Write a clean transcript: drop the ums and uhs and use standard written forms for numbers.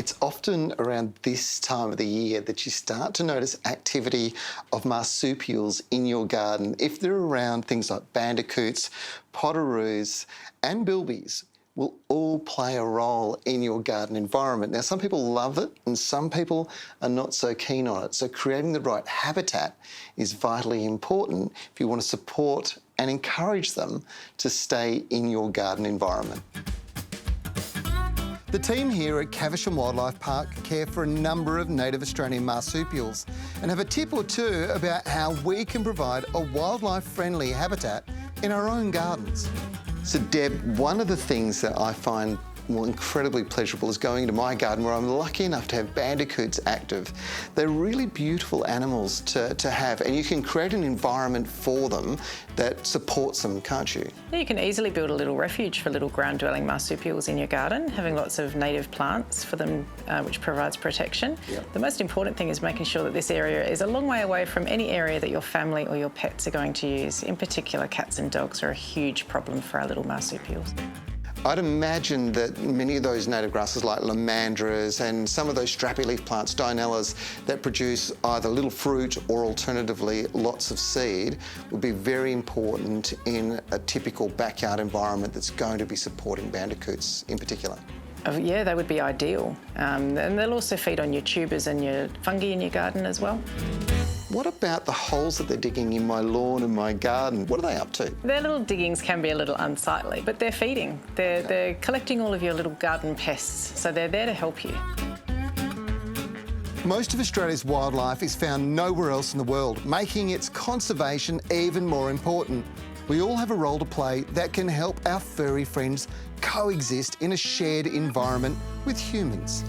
It's often around this time of the year that you start to notice activity of marsupials in your garden. If they're around, things like bandicoots, potoroos and bilbies will all play a role in your garden environment. Now, some people love it and some people are not so keen on it. So creating the right habitat is vitally important if you want to support and encourage them to stay in your garden environment. The team here at Caversham Wildlife Park care for a number of native Australian marsupials and have a tip or two about how we can provide a wildlife-friendly habitat in our own gardens. So Deb, one of the things that I find incredibly pleasurable is going into my garden where I'm lucky enough to have bandicoots active. They're really beautiful animals to have, and you can create an environment for them that supports them, can't you? Yeah, you can easily build a little refuge for little ground-dwelling marsupials in your garden, having lots of native plants for them, which provides protection. Yep. The most important thing is making sure that this area is a long way away from any area that your family or your pets are going to use. In particular, cats and dogs are a huge problem for our little marsupials. I'd imagine that many of those native grasses like lomandras and some of those strappy leaf plants, dianellas, that produce either little fruit or alternatively lots of seed would be very important in a typical backyard environment that's going to be supporting bandicoots in particular. Yeah, they would be ideal. And they'll also feed on your tubers and your fungi in your garden as well. What about the holes that they're digging in my lawn and my garden? What are they up to? Their little diggings can be a little unsightly, but they're feeding. They're collecting all of your little garden pests, so they're there to help you. Most of Australia's wildlife is found nowhere else in the world, making its conservation even more important. We all have a role to play that can help our furry friends coexist in a shared environment with humans.